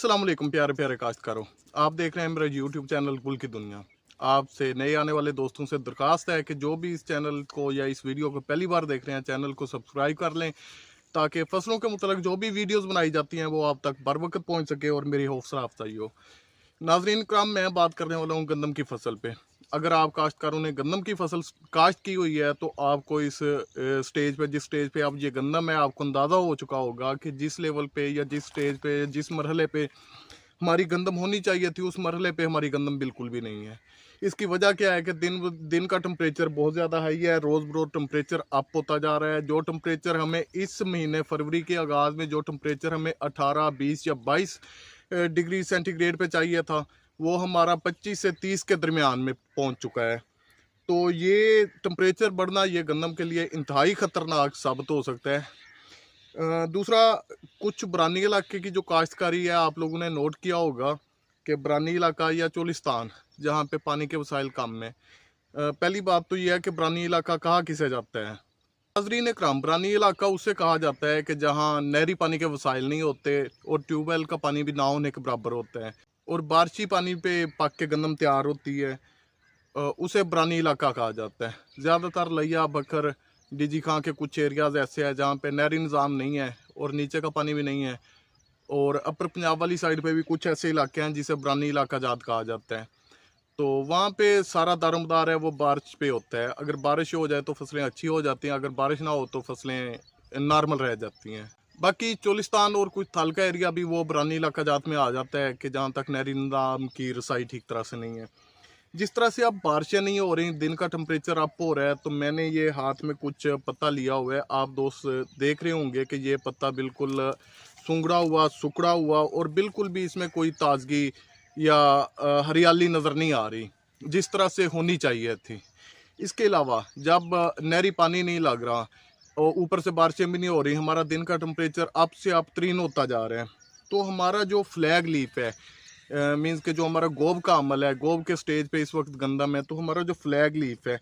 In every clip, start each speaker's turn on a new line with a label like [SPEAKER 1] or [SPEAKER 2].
[SPEAKER 1] अस्सलाम वालेकुम प्यारे प्यारे काश्तकारों। आप देख रहे हैं मेरा यूट्यूब चैनल गुल की दुनिया। आपसे नए आने वाले दोस्तों से दरख्वास्त है कि जो भी इस चैनल को या इस वीडियो को पहली बार देख रहे हैं चैनल को सब्सक्राइब कर लें, ताकि फसलों के मुतल्लिक जो भी वीडियोस बनाई जाती हैं वो आप तक बर वक्त पहुँच सके और मेरी हौसला अफजाई हो। नाजरीन कराम, मैं बात करने वाला हूँ गंदम की फसल पे। अगर आप काश्तकारों ने गंदम की फसल काश्त की हुई है तो आपको इस स्टेज पे, जिस स्टेज पे आप ये गंदम है, आपको अंदाज़ा हो चुका होगा कि जिस लेवल पे या जिस स्टेज पे, जिस मरहले पे हमारी गंदम होनी चाहिए थी, उस मरहले पे हमारी गंदम बिल्कुल भी नहीं है। इसकी वजह क्या है कि दिन दिन का टेम्परेचर बहुत ज़्यादा हाई है, रोज़ बरोज़ टेम्परेचर अप होता जा रहा है। जो टेम्परेचर हमें इस महीने फरवरी के आगाज़ में, जो टेम्परेचर हमें 18, 20 या 22 डिग्री सेंटीग्रेड पे चाहिए था, वो हमारा 25 से 30 के दरमियान में पहुंच चुका है। तो ये टेम्परेचर बढ़ना ये गंदम के लिए इंतहाई ख़तरनाक साबित हो सकता है। दूसरा, कुछ बरानी इलाके की जो काश्तकारी है, आप लोगों ने नोट किया होगा कि बरानी इलाका या चोलिस्तान, जहाँ पे पानी के वसाइल कम है। पहली बात तो यह है कि बरानी इलाका कहा किसे जाता है। नाज़रीन इकराम, बरानी इलाका उसे कहा जाता है कि जहाँ नहरी पानी के वसाइल नहीं होते और ट्यूबवेल का पानी भी ना होने के बराबर होता है और बारिशी पानी पे पक के गंदम तैयार होती है, उसे बरानी इलाका कहा जाता है। ज़्यादातर लिया बकर, डीजी खां के कुछ एरियाज़ ऐसे हैं जहाँ पे नहरी निज़ाम नहीं है और नीचे का पानी भी नहीं है, और अपर पंजाब वाली साइड पे भी कुछ ऐसे इलाके हैं जिसे बरानी इलाका जात कहा जाता है। तो वहाँ पे सारा दारोमदार है वो बारिश पे होता है। अगर बारिश हो जाए तो फसलें अच्छी हो जाती हैं, अगर बारिश ना हो तो फसलें नॉर्मल रह जाती हैं। बाकी चोलिस्तान और कुछ थाल का एरिया भी वो बरानी इलाका जात में आ जाता है कि जहाँ तक नहरी निज़ाम की रसाई ठीक तरह से नहीं है। जिस तरह से अब बारिशें नहीं हो रही, दिन का टेम्परेचर अप हो रहा है, तो मैंने ये हाथ में कुछ पत्ता लिया हुआ है। आप दोस्त देख रहे होंगे कि ये पत्ता बिल्कुल सूंगड़ा हुआ, सुकड़ा हुआ और बिल्कुल भी इसमें कोई ताजगी या हरियाली नज़र नहीं आ रही जिस तरह से होनी चाहिए थी। इसके अलावा जब नहरी पानी नहीं लग रहा और ऊपर से बारिशें भी नहीं हो रही, हमारा दिन का टेम्परेचर अप से अप तरीन होता जा रहा है, तो हमारा जो फ्लैग लीफ है, मींस के जो हमारा गोब का अमल है, गोब के स्टेज पे इस वक्त गंदम है, तो हमारा जो फ्लैग लीफ है,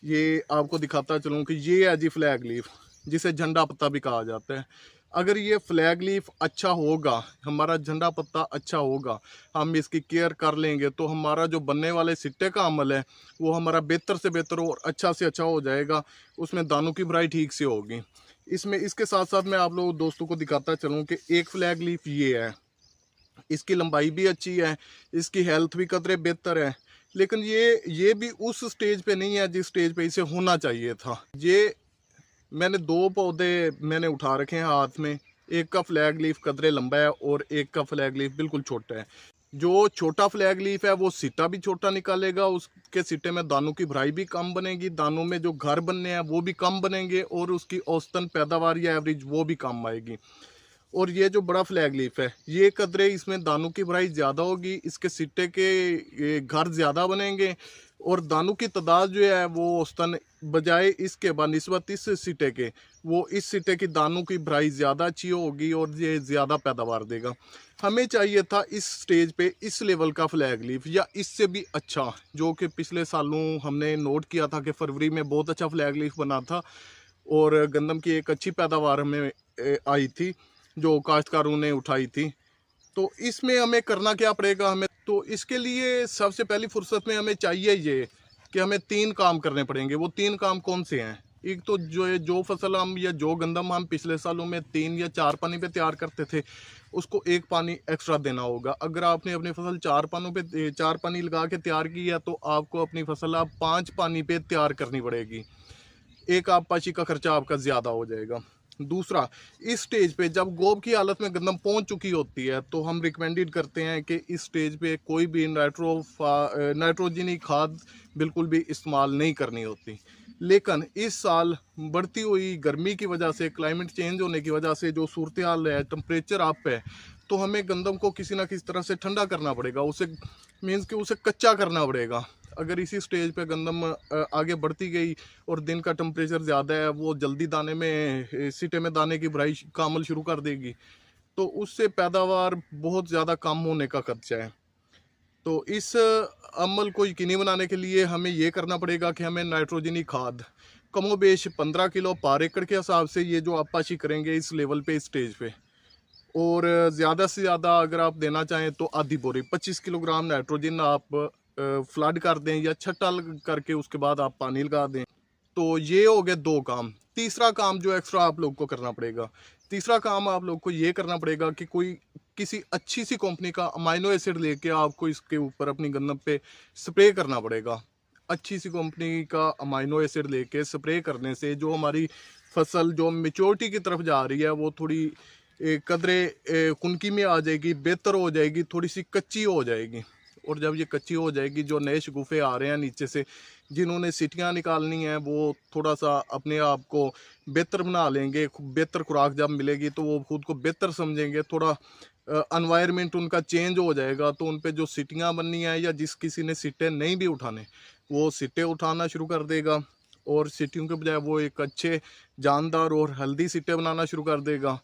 [SPEAKER 1] ये आपको दिखाता चलूँ कि ये है जी फ्लैग लीफ, जिसे झंडा पत्ता भी कहा जाता है। अगर ये फ्लैग लीफ अच्छा होगा, हमारा झंडा पत्ता अच्छा होगा, हम इसकी केयर कर लेंगे, तो हमारा जो बनने वाले सिट्टे का अमल है वो हमारा बेहतर से बेहतर और अच्छा से अच्छा हो जाएगा। उसमें दानों की भराई ठीक से होगी। इसमें इसके साथ साथ मैं आप लोग दोस्तों को दिखाता चलूँ कि एक फ्लैग लीफ ये है, इसकी लंबाई भी अच्छी है, इसकी हेल्थ भी कतरे बेहतर है, लेकिन ये भी उस स्टेज पे नहीं है जिस स्टेज पे इसे होना चाहिए था। ये मैंने दो पौधे मैंने उठा रखे हैं हाथ में, एक का फ्लैग लीफ कदरे लंबा है और एक का फ्लैग लीफ बिल्कुल छोटा है। जो छोटा फ्लैग लीफ है वो सिट्टा भी छोटा निकालेगा, उसके सिट्टे में दानों की भराई भी कम बनेगी, दानों में जो घर बनने हैं वो भी कम बनेंगे और उसकी औसतन पैदावार या एवरेज वो भी कम आएगी। और ये जो बड़ा फ्लैग लीफ है, ये कदरे इसमें दानों की भराई ज़्यादा होगी, इसके सिट्टे के घर ज़्यादा बनेंगे और दानों की तादाद जो है वो औसतन बजाय इसके बनिस्बत इस सिट्टे के, वो इस सिट्टे की दानों की भराई ज़्यादा अच्छी होगी और ये ज़्यादा पैदावार देगा। हमें चाहिए था इस स्टेज पे इस लेवल का फ्लैग लीफ या इससे भी अच्छा, जो कि पिछले सालों हमने नोट किया था कि फरवरी में बहुत अच्छा फ्लैग लीफ बना था और गंदम की एक अच्छी पैदावार हमें आई थी जो काश्तकारों ने उठाई थी। तो इसमें हमें करना क्या पड़ेगा, हमें तो इसके लिए सबसे पहली फुर्सत में हमें चाहिए ये कि हमें 3 काम करने पड़ेंगे। वो 3 काम कौन से हैं? एक तो जो फसल हम या जो गंदम हम पिछले सालों में 3 या 4 पानी पे तैयार करते थे, उसको 1 पानी एक्स्ट्रा देना होगा। अगर आपने अपनी फसल 4 पानों पे 4 पानी लगा के तैयार की है, तो आपको अपनी फसल अब 5 पानी पे तैयार करनी पड़ेगी। एक आबपाशी का खर्चा आपका ज़्यादा हो जाएगा। दूसरा, इस स्टेज पे जब गोब की हालत में गंदम पहुंच चुकी होती है, तो हम रिकमेंडेड करते हैं कि इस स्टेज पे कोई भी नाइट्रोजनी खाद बिल्कुल भी इस्तेमाल नहीं करनी होती। लेकिन इस साल बढ़ती हुई गर्मी की वजह से, क्लाइमेट चेंज होने की वजह से जो सूरत हाल है, टेम्परेचर अप है, तो हमें गंदम को किसी ना किसी तरह से ठंडा करना पड़ेगा, उसे मीन्स कि उसे कच्चा करना पड़ेगा। अगर इसी स्टेज पे गंदम आगे बढ़ती गई और दिन का टेम्परेचर ज़्यादा है, वो जल्दी दाने में सिटे में दाने की भराई का अमल शुरू कर देगी, तो उससे पैदावार बहुत ज़्यादा कम होने का खदशा है। तो इस अमल को यकीनी बनाने के लिए हमें ये करना पड़ेगा कि हमें नाइट्रोजनी खाद कमोबेश 15 किलो पर एकड़ के हिसाब से, ये जो आबपाशी करेंगे इस लेवल पे, इस स्टेज पे, और ज़्यादा से ज़्यादा अगर आप देना चाहें तो आधी बोरी 25 किलोग्राम नाइट्रोजन आप फ्लड कर दें या छट्टा करके उसके बाद आप पानी लगा दें। तो ये हो गए 2 काम। तीसरा काम जो एक्स्ट्रा आप लोग को करना पड़ेगा, तीसरा काम आप लोग को ये करना पड़ेगा कि कोई किसी अच्छी सी कंपनी का अमाइनो एसिड लेके आपको इसके ऊपर अपनी गंदम पे स्प्रे करना पड़ेगा। अच्छी सी कंपनी का अमाइनो एसिड लेके स्प्रे करने से जो हमारी फसल जो मैच्योरिटी की तरफ जा रही है वो थोड़ी कदरे कुनकी में आ जाएगी, बेहतर हो जाएगी, थोड़ी सी कच्ची हो जाएगी। और जब ये कच्ची हो जाएगी, जो नए शगुफे आ रहे हैं नीचे से, जिन्होंने सीटियाँ निकालनी हैं, वो थोड़ा सा अपने आप को बेहतर बना लेंगे। बेहतर खुराक जब मिलेगी तो वो खुद को बेहतर समझेंगे, थोड़ा एनवायरनमेंट उनका चेंज हो जाएगा। तो उन पे जो सीटियाँ बननी है या जिस किसी ने सीटें नहीं भी उठाने, वो सीटें उठाना शुरू कर देगा और सीटियों के बजाय वो एक अच्छे जानदार और हेल्दी सीटें बनाना शुरू कर देगा।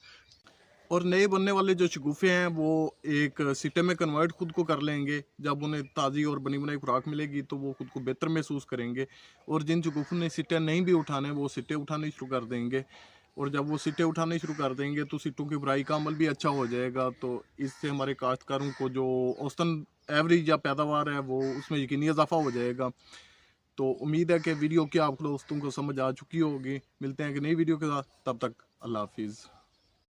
[SPEAKER 1] और नए बनने वाले जो शगुफे हैं वो एक सिटे में कन्वर्ट खुद को कर लेंगे। जब उन्हें ताज़ी और बनी बनाई खुराक मिलेगी तो वो खुद को बेहतर महसूस करेंगे। और जिन शगुफों ने सिटे नहीं भी उठाने, वो सिटे उठाने शुरू कर देंगे। और जब वो सिटे उठाने शुरू कर देंगे तो सिटों की भराई का अमल भी अच्छा हो जाएगा। तो इससे हमारे काश्तकारों को जो औसतन एवरेज या पैदावार है वो उसमें यकीनी इजाफा हो जाएगा। तो उम्मीद है कि वीडियो की आप दोस्तों को समझ आ चुकी होगी। मिलते हैं कि नई वीडियो के साथ, तब तक अल्लाह हाफिज़।